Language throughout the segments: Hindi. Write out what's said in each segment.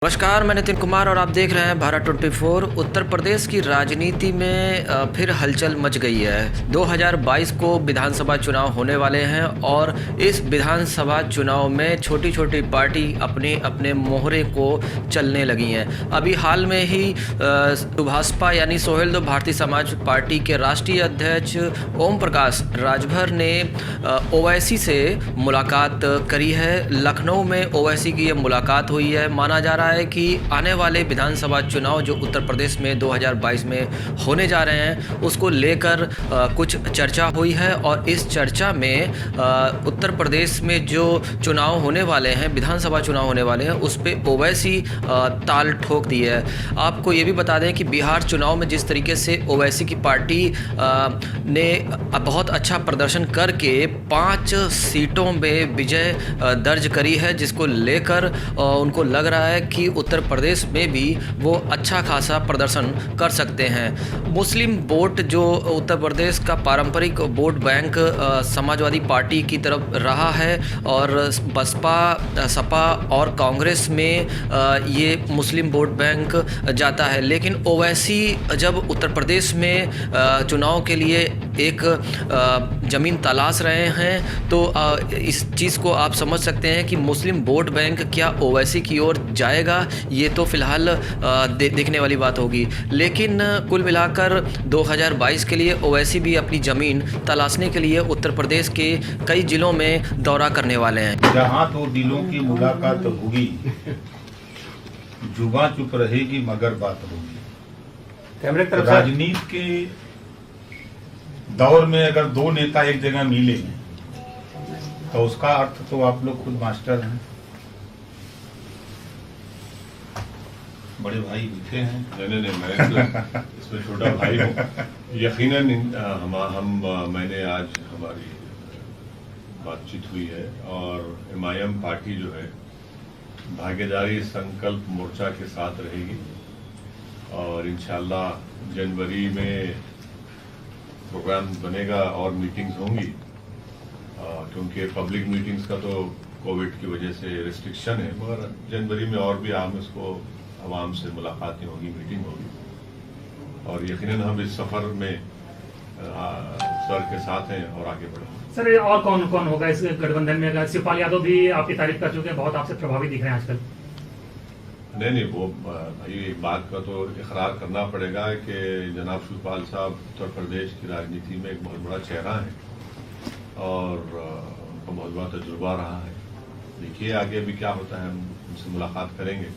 नमस्कार, मैं नितिन कुमार और आप देख रहे हैं भारत 24। उत्तर प्रदेश की राजनीति में फिर हलचल मच गई है। 2022 को विधानसभा चुनाव होने वाले हैं और इस विधानसभा चुनाव में छोटी छोटी पार्टी अपने अपने मोहरे को चलने लगी हैं। अभी हाल में ही सुभाषपा यानी सोहेलदेव भारतीय समाज पार्टी के राष्ट्रीय अध्यक्ष ओम प्रकाश राजभर ने ओवैसी से मुलाकात करी है। लखनऊ में ओवैसी की ये मुलाकात हुई है। माना जा रहा है कि आने वाले विधानसभा चुनाव जो उत्तर प्रदेश में 2022 में होने जा रहे हैं उसको लेकर कुछ चर्चा हुई है और इस चर्चा में उत्तर प्रदेश में जो चुनाव होने वाले हैं, विधानसभा चुनाव होने वाले हैं, उस पे ओवैसी ताल ठोक दी है। आपको ये भी बता दें कि बिहार चुनाव में जिस तरीके से ओवैसी की पार्टी ने बहुत अच्छा प्रदर्शन करके 5 सीटों में विजय दर्ज करी है, जिसको लेकर उनको लग रहा है कि उत्तर प्रदेश में भी वो अच्छा खासा प्रदर्शन कर सकते हैं। मुस्लिम वोट जो उत्तर प्रदेश का पारंपरिक वोट बैंक समाजवादी पार्टी की तरफ रहा है और बसपा, सपा और कांग्रेस में ये मुस्लिम वोट बैंक जाता है। लेकिन ओवैसी जब उत्तर प्रदेश में चुनाव के लिए एक ज़मीन तलाश रहे हैं तो इस चीज़ को आप समझ सकते हैं कि मुस्लिम वोट बैंक क्या ओवैसी की ओर जाएगा, ये तो फ़िलहाल देखने वाली बात होगी। लेकिन कुल मिलाकर 2022 के लिए ओवैसी भी अपनी ज़मीन तलाशने के लिए उत्तर प्रदेश के कई ज़िलों में दौरा करने वाले हैं। जहाँ तो दिलों की मुलाकात होगी, जुबां चुप रहेगी मगर बात होगी। राजनीति के दौर में अगर दो नेता एक जगह मिले तो उसका अर्थ तो आप लोग खुद मास्टर हैं। बड़े भाई बैठे हैं। नहीं, मैं तो इसमें छोटा भाई हूँ। यकीनन मैंने आज हमारी बातचीत हुई है और एमआईएम पार्टी जो है भागीदारी संकल्प मोर्चा के साथ रहेगी और इंशाल्लाह जनवरी में प्रोग्राम बनेगा और मीटिंग्स होंगी, क्योंकि पब्लिक मीटिंग्स का तो कोविड की वजह से रिस्ट्रिक्शन है, मगर जनवरी में और भी आम इसको आवाम से मुलाकातें होगी, मीटिंग होगी और यकीनन हम इस सफर में सर के साथ हैं और आगे बढ़ेंगे। सर, और कौन कौन होगा इस गठबंधन में? अगर शिवपाल यादव भी आपकी तारीफ कर चुके हैं, बहुत आपसे प्रभावित दिख रहे हैं आजकल। नहीं, वो भाई एक बात का तो इकरार करना पड़ेगा कि जनाब शिवपाल साहब उत्तर प्रदेश की राजनीति में एक बहुत बड़ा चेहरा है और उनका बहुत बड़ा तजुर्बा रहा है। देखिए आगे भी क्या होता है, हम उनसे मुलाकात करेंगे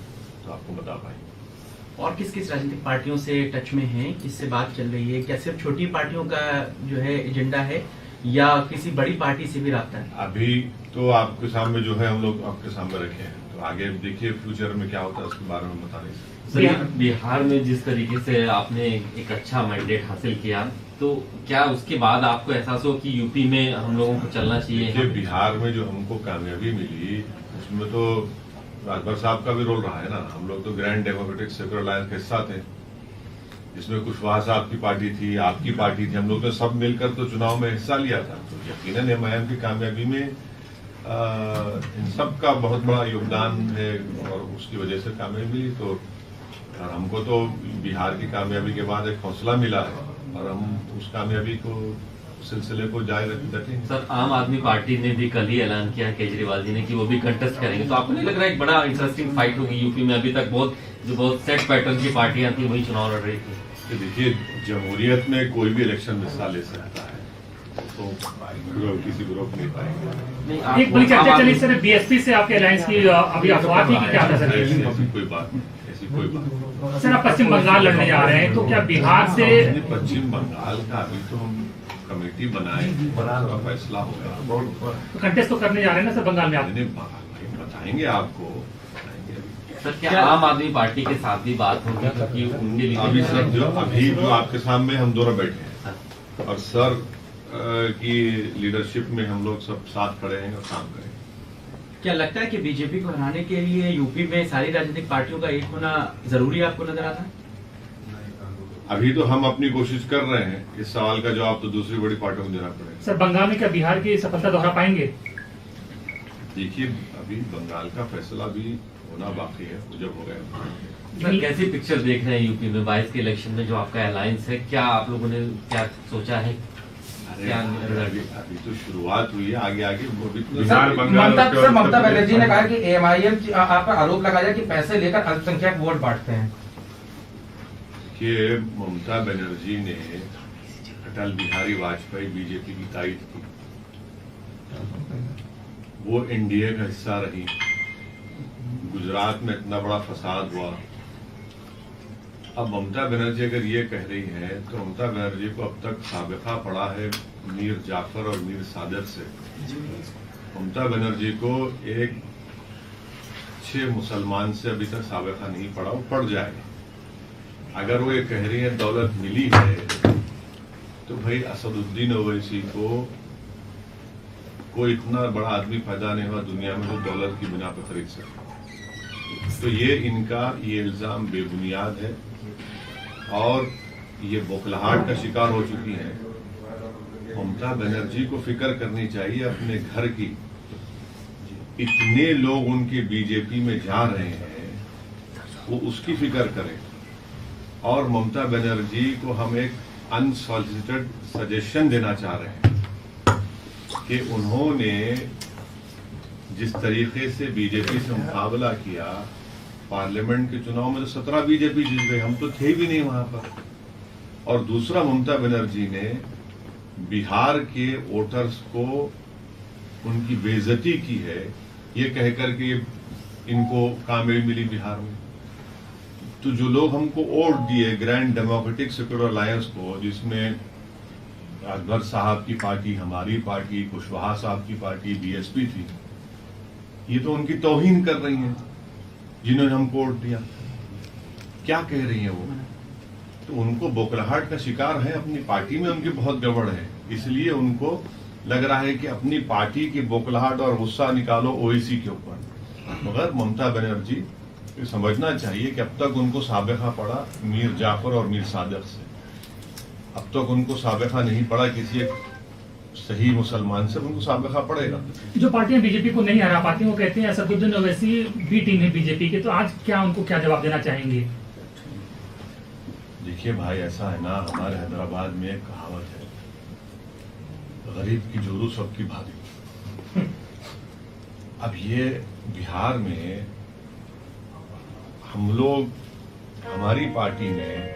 तो आपको बता पाएंगे। और किस किस राजनीतिक पार्टियों से टच में हैं, किससे बात चल रही है? क्या सिर्फ छोटी पार्टियों का जो है एजेंडा है या किसी बड़ी पार्टी से भी रब्ता है? अभी तो आपके सामने जो है हम लोग आपके सामने रखे हैं, तो आगे देखिए फ्यूचर में क्या होता है उसके बारे में बता नहीं सकते। सर, बिहार में जिस तरीके से आपने एक अच्छा मैंडेट हासिल किया, तो क्या उसके बाद आपको एहसास हो कि यूपी में हम लोगों को चलना चाहिए? बिहार में जो हमको कामयाबी मिली उसमें तो राजभर साहब का भी रोल रहा है ना। हम लोग तो ग्रैंड डेमोक्रेटिक सेक्युलर अलायंस का हिस्सा थे, जिसमें कुशवाहा साहब की पार्टी थी, आपकी पार्टी थी, हम लोग ने सब मिलकर तो चुनाव में हिस्सा लिया था। तो यकीनन एमआईएम की कामयाबी में इन सब का बहुत बड़ा योगदान है और उसकी वजह से कामयाबी मिली। तो और हमको तो बिहार की कामयाबी के बाद एक हौसला मिला है और हम उस कामयाबी को सिलसिले को जारी रखेंगे। सर, आम आदमी पार्टी ने भी कल ही ऐलान किया है केजरीवाल जी ने कि वो भी कंटेस्ट करेंगे, तो आपको नहीं लग रहा है एक बड़ा इंटरेस्टिंग फाइट होगी यूपी में? अभी तक बहुत सेट पैटर्न की पार्टियां थी वही चुनाव लड़ रही थी। देखिए, जमहूरियत में कोई भी इलेक्शन में हिस्सा ले सकता है, तो किसी ग्रुप नहीं पाएंगे। एक बड़ी चर्चा चली सर बीएसपी से आपके अलायंस की, अभी अफवाह थी कि क्या था सर? ऐसी कोई बात सर, आप पश्चिम बंगाल लड़ने जा रहे हैं, तो क्या बिहार से? पश्चिम बंगाल का अभी तो हम कमेटी बनाए, उसका फैसला होगा। कंटेस्ट तो करने जा रहे हैं ना सर बंगाल में आप? बताएंगे आपको। सर, क्या आम आदमी पार्टी के साथ भी बात होगी? क्योंकि उनके लिए अभी जो आपके सामने हम दोनों बैठे हैं और सर की लीडरशिप में हम लोग सब साथ खड़े हैं और काम करेंगे। क्या लगता है कि बीजेपी को हराने के लिए यूपी में सारी राजनीतिक पार्टियों का एक होना जरूरी आपको नजर आता है? अभी तो हम अपनी कोशिश कर रहे हैं, इस सवाल का जवाब तो दूसरी बड़ी पार्टियों को देना पड़ेगा। सर, बंगाल में क्या बिहार की सफलता दोहरा पाएंगे? देखिए, अभी बंगाल का फैसला भी होना बाकी है, वो जब हो गया। सर कैसी पिक्चर देख रहे हैं यूपी में 22 के इलेक्शन में जो आपका अलायंस है, क्या आप लोगों ने क्या सोचा है? अरे अभी तो शुरुआत हुई है, आगे आगे वो भी ममता बनर्जी ने कहा कि एमआईएम आप पर आरोप लगाया कि पैसे लेकर अल्पसंख्यक वोट बांटते हैं। कि ममता बनर्जी ने अटल बिहारी वाजपेयी बीजेपी की तारीफ की, वो एनडीए का हिस्सा रही, गुजरात में इतना बड़ा फसाद हुआ। अब ममता बनर्जी अगर ये कह रही है तो ममता बनर्जी को अब तक साबिका पड़ा है मीर जाफर और मीर सादत से। ममता बनर्जी को एक अच्छे मुसलमान से अभी तक साबिका नहीं पड़ा, वो पड़ जाएगा। अगर वो ये कह रही है दौलत मिली है, तो भाई असदुद्दीन ओवैसी को कोई इतना बड़ा आदमी पैदा नहीं हुआ दुनिया में जो दौलत की बिना पर खरीद सके। तो ये इल्जाम बेबुनियाद है और ये बौखलाहट का शिकार हो चुकी है। ममता बनर्जी को फिक्र करनी चाहिए अपने घर की। इतने लोग उनके बीजेपी में जा रहे हैं, वो उसकी फिक्र करें। और ममता बनर्जी को हम एक अनसॉलिसिटेड सजेशन देना चाह रहे हैं कि उन्होंने जिस तरीके से बीजेपी से मुकाबला किया, पार्लियामेंट के चुनाव में तो 17 बीजेपी जीत गए, हम तो थे भी नहीं वहां पर। और दूसरा, ममता बनर्जी ने बिहार के वोटर्स को उनकी बेइज्जती की है, ये कहकर के इनको कामयाबी मिली बिहार में। तो जो लोग हमको वोट दिए ग्रैंड डेमोक्रेटिक सेक्युलर अलायंस को, जिसमें अकबर साहब की पार्टी, हमारी पार्टी, कुशवाहा साहब की पार्टी, बीएसपी थी, ये तो उनकी तौहीन कर रही हैं जिन्होंने हमको वोट दिया। क्या कह रही हैं वो? तो उनको बौखलाहट का शिकार है, अपनी पार्टी में उनकी बहुत गड़बड़ है, इसलिए उनको लग रहा है कि अपनी पार्टी की बौखलाहट और गुस्सा निकालो ओवैसी के ऊपर। मगर ममता बनर्जी को समझना चाहिए कि अब तक उनको साबिका पड़ा मीर जाफर और मीर सादक से, अब तक उनको साबिका नहीं पड़ा किसी एक सही मुसलमान से, उनको साबिका पड़ेगा। जो पार्टियां बीजेपी को नहीं हरा पाती, वो कहते हैं असदुद्दीन ओवैसी बी टीम है बीजेपी के, तो आज क्या उनको क्या जवाब देना चाहेंगे? देखिए भाई, ऐसा है ना, हमारे हैदराबाद में एक कहावत है, गरीब की जोरू सबकी भारी। अब ये बिहार में हम लोग, हमारी पार्टी में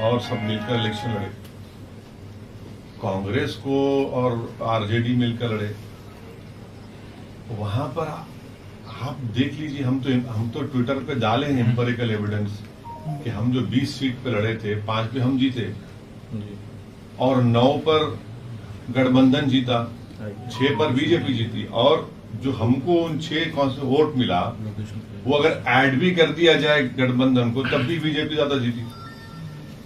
और सब मिलकर इलेक्शन लड़े, कांग्रेस को और आरजेडी मिलकर लड़े। वहां पर आप देख लीजिए, हम तो ट्विटर पे डाले हैं एम्पिरिकल एविडेंस कि हम जो 20 सीट पे लड़े थे, 5 पे हम जीते और 9 पर गठबंधन जीता, 6 पर बीजेपी जीती। और जो हमको उन 6 वोट मिला, वो अगर ऐड भी कर दिया जाए गठबंधन को, तब भी बीजेपी ज्यादा जीती।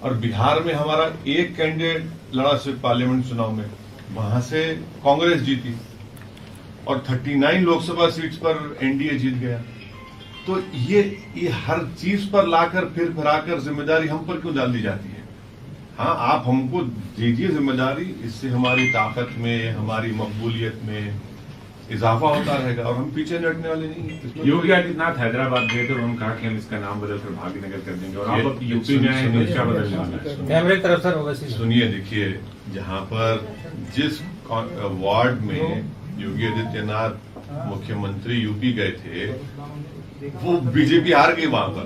और बिहार में हमारा एक कैंडिडेट लड़ा सिर्फ पार्लियामेंट चुनाव में, वहां से कांग्रेस जीती और 39 लोकसभा सीट्स पर एनडीए जीत गया। तो ये हर चीज पर लाकर फिर फिराकर जिम्मेदारी हम पर क्यों डाल दी जाती है? हाँ, आप हमको दीजिए जिम्मेदारी, इससे हमारी ताकत में, हमारी मकबूलियत में इजाफा होता रहेगा और हम पीछे हटने वाले नहीं हैं। योगी आदित्यनाथ हैदराबाद गए थे और उन्होंने कहा कि हम इसका नाम बदलकर भाग्यनगर कर देंगे, और आप अब यूपी में आए, क्या बदलने वाला है? कैमरे की तरफ सर ओवैसी सुनिए, देखिए, जहां पर जिस वार्ड में योगी आदित्यनाथ मुख्यमंत्री यूपी गए थे, वो बीजेपी हार गई, वहां पर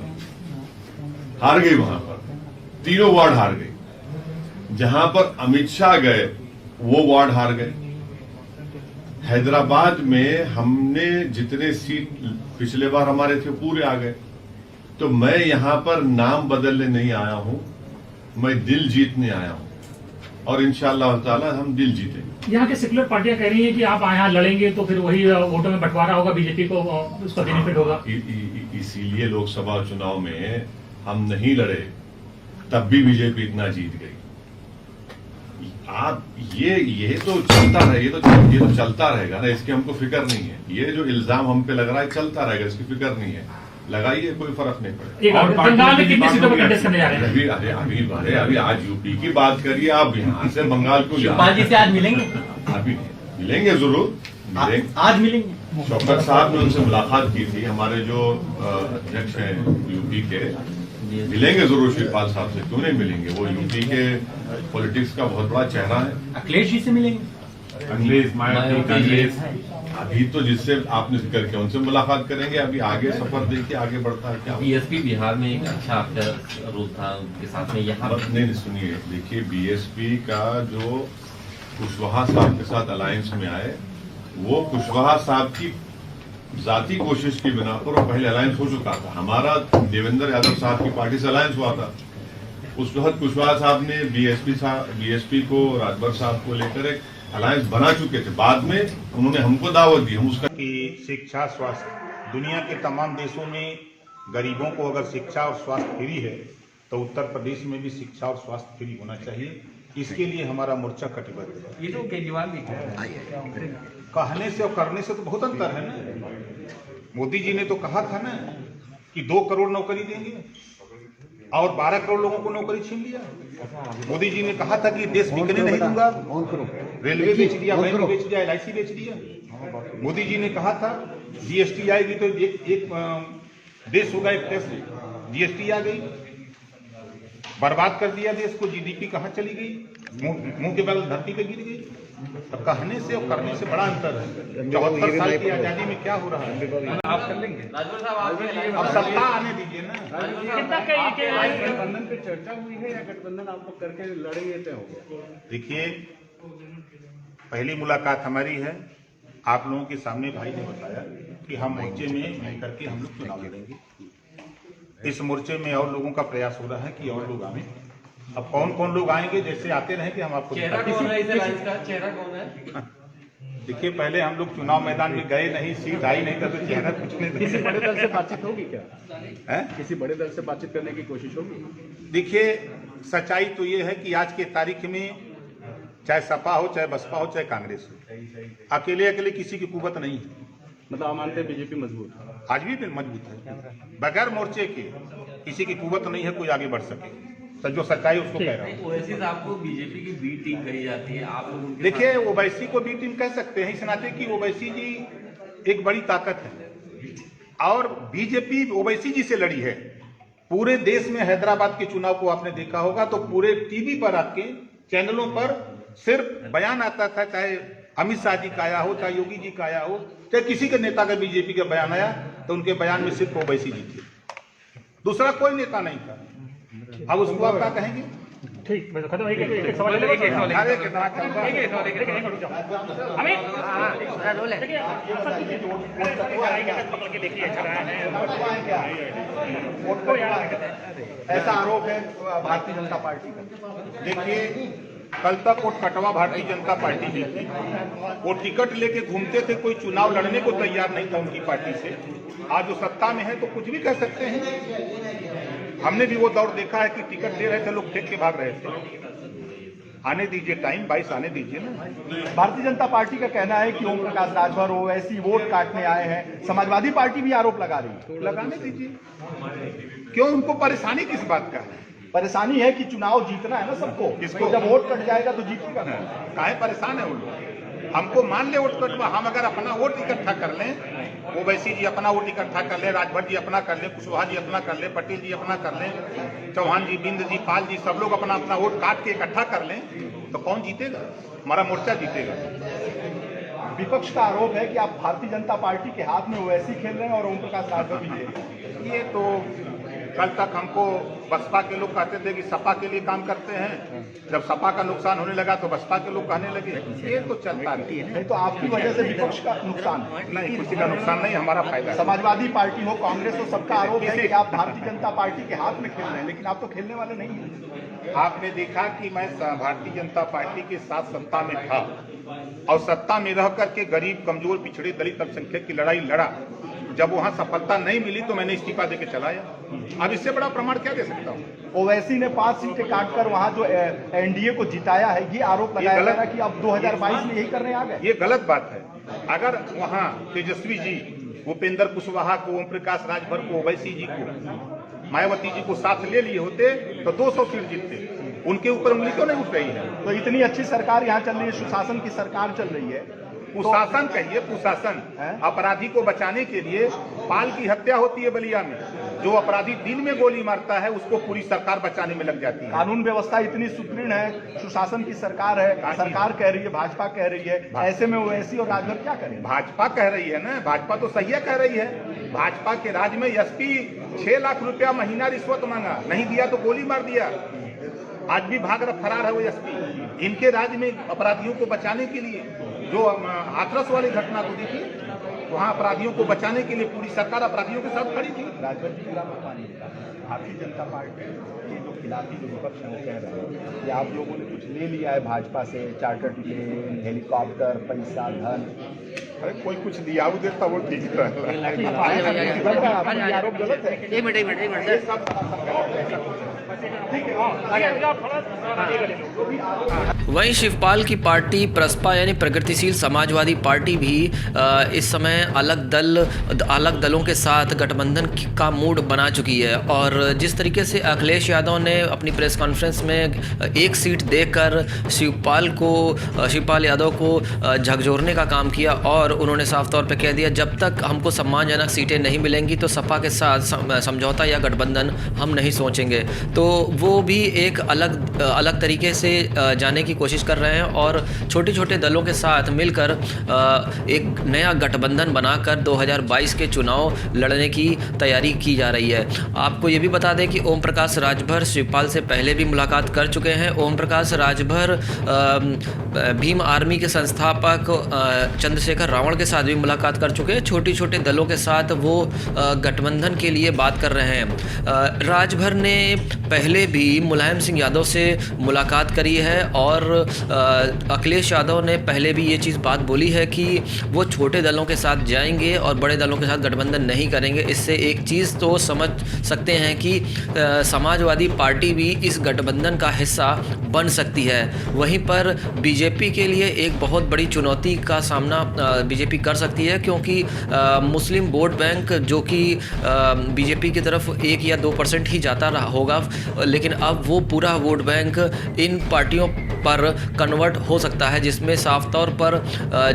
3 वार्ड हार गई। जहां पर अमित शाह गए, वो वार्ड हार गए। हैदराबाद में हमने जितने सीट पिछले बार हमारे थे, पूरे आ गए। तो मैं यहां पर नाम बदलने नहीं आया हूं, मैं दिल जीतने आया हूं और इंशाअल्लाह ताला हम दिल जीतेंगे। यहाँ के सेक्युलर पार्टियां कह रही है कि आप यहाँ लड़ेंगे तो फिर वही वोटों में बंटवारा होगा, बीजेपी को उसका बेनिफिट होगा। इसीलिए लोकसभा चुनाव में हम नहीं लड़े, तब भी बीजेपी इतना जीत गई। आप ये तो चलता रहे, ये तो चलता रहेगा ना, इसकी हमको फिक्र नहीं है। ये जो इल्जाम हम पे लग रहा है चलता रहेगा, इसकी फिक्र नहीं है, लगाइए, कोई फर्क नहीं पड़ेगा। बंगाल में कितनी सीटों पर कंटेस्ट करने जा रहे हैं? अभी आज यूपी की बात करिए, आप यहाँ से बंगाल को शिवपाल जी से आज मिलेंगे? अभी मिलेंगे जरूर, आज मिलेंगे। शौकत साहब ने उनसे मुलाकात की थी, हमारे जो अध्यक्ष हैं यूपी के, मिलेंगे जरूर शिवपाल साहब से, क्यों नहीं मिलेंगे। वो यूपी के पॉलिटिक्स का बहुत बड़ा चेहरा है। अखिलेश जी से मिलेंगे, अखिलेश मायावती कांग्रेस। अभी तो जिससे आपने जिक्र किया उनसे मुलाकात करेंगे, अभी आगे सफर देखिए आगे बढ़ता है क्या। बीएसपी बिहार में एक अच्छा आपका रोल था उनके साथ में, यहाँ नहीं सुनिए, देखिए बीएसपी का जो कुशवाहा साहब के साथ अलायंस में आए, वो कुशवाहा साहब की जाती कोशिश की बिना पर वो पहले अलायंस हो चुका था। हमारा देवेंद्र यादव साहब की पार्टी से अलायंस हुआ था। उस वक्त कुशवाहा साहब ने बीएसपी को, राजभर साहब को लेकर एक अलायंस बना चुके थे। बाद में उन्होंने हमको दावत दी, हम उसका कि शिक्षा स्वास्थ्य, दुनिया के तमाम देशों में गरीबों को अगर शिक्षा और स्वास्थ्य फ्री है तो उत्तर प्रदेश में भी शिक्षा और स्वास्थ्य फ्री होना चाहिए। इसके लिए हमारा मोर्चा कटिबद्ध है। ये तो केजरीवाल भी कहने से और करने से तो बहुत अंतर है ना। मोदी जी ने तो कहा था ना कि 2 करोड़ नौकरी देंगे और 12 करोड़ लोगों को नौकरी छीन लिया। मोदी जी ने कहा था कि देश बिकने नहीं दूंगा, रेलवे बेच दिया, बैंक बेच दिया, LIC बेच दिया। मोदी जी ने कहा था GST आएगी तो एक देश होगा, एक टैक्स, GST आ गई, बर्बाद कर दिया देश को। GDP कहाँ चली गई, मुंह के बल धरती पे गिर गई। तो कहने से और करने से बड़ा अंतर है। 74 साल की आजादी में क्या हो रहा है, आप कर लेंगे। अब सत्ता आने दीजिए ना। गठबंधन पे चर्चा हुई है या गठबंधन आप लोग करके लड़ेंगे तय हो गया? देखिए, पहली मुलाकात हमारी है, आप लोगों के सामने भाई ने बताया कि हम मोर्चे में मिल करके हम लोग चुनाव लड़ेंगे। इस मोर्चे में और लोगों का प्रयास हो रहा है कि और लोग आए। अब कौन कौन लोग आएंगे, जैसे आते रहे कि हम आपको चेहरा कौन है इस अलायंस का, चेहरा कौन है? देखिए, पहले हम लोग चुनाव मैदान में गए नहीं, सीट आई नहीं, तब चेहरा कुछ नहीं। किसी बड़े दल से बातचीत होगी क्या है? किसी बड़े दल से बातचीत करने की कोशिश होगी? देखिए, सच्चाई तो ये है कि आज के तारीख में चाहे सपा हो, चाहे बसपा हो, चाहे कांग्रेस हो, अकेले अकेले किसी की कुवत नहीं है। मतलब आप मानते हैं बीजेपी मजबूत है? आज भी मजबूत है। बगैर मोर्चे के किसी की कुवत नहीं है कोई आगे बढ़ सके। तो जो सच्चाई उसको कह रहा हूँ। ओवैसी साहब को बीजेपी की बी टीम कही जाती है, आप लोग उनके देखिए, ओवैसी को बी टीम कह सकते हैं इस नाते कि ओवैसी जी एक बड़ी ताकत है और बीजेपी ओवैसी जी से लड़ी है। पूरे देश में हैदराबाद के चुनाव को आपने देखा होगा तो पूरे टीवी पर आपके चैनलों पर सिर्फ बयान आता था, चाहे अमित शाह जी का आया हो, चाहे योगी जी का आया हो, चाहे किसी के नेता का बीजेपी का बयान आया तो उनके बयान में सिर्फ ओवैसी जी थे, दूसरा कोई नेता नहीं था। अब उसको आप क्या कहेंगे? ठीक, मैं खत्म। एक सवाल अरे कितना ऐसा आरोप है भारतीय जनता पार्टी का। देखिए, कल तक वो कटवा भारतीय जनता पार्टी में थी, वो टिकट लेके घूमते थे, कोई चुनाव लड़ने को तैयार नहीं था उनकी पार्टी से। आज वो सत्ता में है तो कुछ भी कह सकते हैं। हमने भी वो दौर देखा है कि टिकट ले रहे थे, लोग फेंक के भाग रहे थे। आने दीजिए टाइम, 22 आने दीजिए ना। भारतीय जनता पार्टी का कहना है कि ओम प्रकाश राजभर हो ऐसी वोट काटने आए हैं। समाजवादी पार्टी भी आरोप लगा रही है। लगाने दीजिए, क्यों उनको परेशानी किस बात का है? परेशानी है कि चुनाव जीतना है ना सबको, किसको? जब वोट कट जाएगा तो जीतेगा। काहे परेशान है वो लोग? हमको मान ले वोट कटवा, हम अगर अपना वोट इकट्ठा कर लें, ओवैसी जी अपना वोट इकट्ठा कर ले, राजभर जी अपना कर ले, कुशवाहा जी अपना कर ले, पटेल जी अपना कर लें, चौहान जी, बिंद जी, पाल जी, सब लोग अपना अपना वोट काट के इकट्ठा कर लें तो कौन जीतेगा? हमारा मोर्चा जीतेगा। विपक्ष का आरोप है कि आप भारतीय जनता पार्टी के हाथ में ओवैसी खेल रहे हैं और ओम प्रकाश राजभर भी ले रहे हैं। ये तो कल तक हमको बसपा के लोग कहते थे कि सपा के लिए काम करते हैं, जब सपा का नुकसान होने लगा तो बसपा के लोग कहने लगे। ये तो चलता है। तो आपकी वजह से विपक्ष का नुकसान नहीं, किसी का नुकसान नहीं, हमारा फायदा है। समाजवादी पार्टी हो, कांग्रेस हो, सबका आरोप है कि आप भारतीय जनता पार्टी के हाथ में खेल रहे हैं, लेकिन आप तो खेलने वाले नहीं हैं। आपने देखा कि मैं भारतीय जनता पार्टी के साथ सत्ता में था और सत्ता में रह करके गरीब, कमजोर, पिछड़े, दलित, अल्पसंख्यक की लड़ाई लड़ा। जब वहां सफलता नहीं मिली तो मैंने इस्तीफा देके चलाया। अब इससे बड़ा प्रमाण क्या दे सकता हूँ? ओवैसी ने 5 सीटें काटकर वहां जो एनडीए को जिताया है, ये आरोप लगाया जा रहा है कि अब 2022 में यही करने आ गए। ये गलत बात है। अगर वहां तेजस्वी जी, भूपेंद्र कुशवाहा को, ओम प्रकाश राजभर को, ओवैसी जी को, मायावती जी को साथ ले लिए होते तो 200 सीट जीतते। उनके ऊपर उंगली क्यों नहीं उठ रही है? तो इतनी अच्छी सरकार यहाँ चल रही है, सुशासन की सरकार चल रही है, कुशासन कहिए, कुशासन। अपराधी को बचाने के लिए पाल की हत्या होती है बलिया में, जो अपराधी दिन में गोली मारता है उसको पूरी सरकार बचाने में लग जाती है। कानून व्यवस्था इतनी सुदृढ़ है, सुशासन की सरकार है, सरकार कह रही है, भाजपा कह रही है, ऐसे में ओवैसी और राजभर क्या करें? भाजपा कह रही है ना, भाजपा तो सही कह रही है। भाजपा के राज में एसपी 6 लाख रुपया महीना रिश्वत मांगा, नहीं दिया तो गोली मार दिया। आज भी भाग रहा, फरार है वो एसपी। इनके राज में अपराधियों को बचाने के लिए, जो हाथरस वाली घटना को देखिए, वहाँ अपराधियों को बचाने के लिए पूरी सरकार अपराधियों के साथ खड़ी थी। राजभर जी भारतीय जनता पार्टी के जो खिलाफी जो विपक्ष है वो कह रहे हैं कि आप लोगों ने कुछ ले लिया है भाजपा से, चार्टर्ड प्लेन, हेलीकॉप्टर, पैसा, धन। अरे कोई कुछ दिया वो देता वो ठीक है। आरोप गलत है। एक मिनट वहीं शिवपाल की पार्टी प्रसपा यानी प्रगतिशील समाजवादी पार्टी भी इस समय अलग दलों के साथ गठबंधन का मूड बना चुकी है। और जिस तरीके से अखिलेश यादव ने अपनी प्रेस कॉन्फ्रेंस में एक सीट देकर शिवपाल यादव को झकझोरने का काम किया और उन्होंने साफ तौर पर कह दिया जब तक हमको सम्मानजनक सीटें नहीं मिलेंगी तो सपा के साथ समझौता या गठबंधन हम नहीं सोचेंगे। तो वो भी एक अलग तरीके से जाने की कोशिश कर रहे हैं और छोटे छोटे दलों के साथ मिलकर एक नया गठबंधन बनाकर 2022 के चुनाव लड़ने की तैयारी की जा रही है। आपको ये भी बता दें कि ओम प्रकाश राजभर शिवपाल से पहले भी मुलाकात कर चुके हैं। ओम प्रकाश राजभर भीम आर्मी के संस्थापक चंद्रशेखर रावण के साथ भी मुलाकात कर चुके हैं। छोटे छोटे दलों के साथ वो गठबंधन के लिए बात कर रहे हैं। राजभर ने पहले भी मुलायम सिंह यादव से मुलाकात करी है और अखिलेश यादव ने पहले भी ये बात बोली है कि वो छोटे दलों के साथ जाएंगे और बड़े दलों के साथ गठबंधन नहीं करेंगे। इससे एक चीज़ तो समझ सकते हैं कि समाजवादी पार्टी भी इस गठबंधन का हिस्सा बन सकती है। वहीं पर बीजेपी के लिए एक बहुत बड़ी चुनौती का सामना बीजेपी कर सकती है, क्योंकि मुस्लिम वोट बैंक जो कि बीजेपी की तरफ 1 या 2% ही जाता होगा, लेकिन अब वो पूरा वोट बैंक इन पार्टियों पर कन्वर्ट हो सकता है, जिसमें साफ तौर पर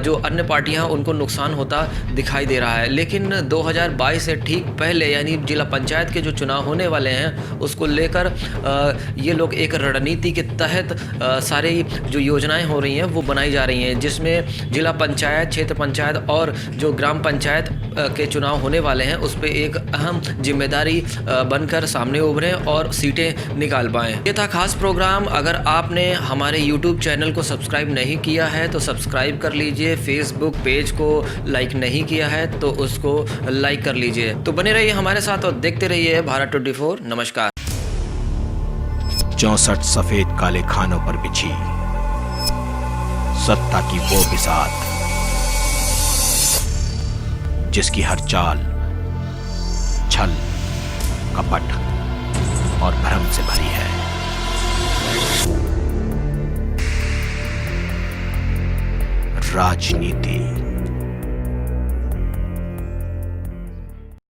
जो अन्य पार्टियां उनको नुकसान होता दिखाई दे रहा है। लेकिन 2022 से ठीक पहले यानी जिला पंचायत के जो चुनाव होने वाले हैं उसको लेकर ये लोग एक रणनीति के तहत सारी जो योजनाएं हो रही हैं वो बनाई जा रही हैं, जिसमें जिला पंचायत, क्षेत्र पंचायत और जो ग्राम पंचायत के चुनाव होने वाले हैं उस पर एक अहम जिम्मेदारी बनकर सामने उभरें और सीटें निकाल पाएँ। ये था खास प्रोग्राम। अगर आपने हमारे YouTube चैनल को सब्सक्राइब नहीं किया है तो सब्सक्राइब कर लीजिए। फेसबुक पेज को लाइक नहीं किया है तो उसको लाइक कर लीजिए। तो बने रहिए हमारे साथ और देखते रहिए भारत 24। नमस्कार। 64 सफेद काले खानों पर बिछी सत्ता की वो बिसात, जिसकी हर चाल छल, कपट और भ्रम से भरी है। राजनीति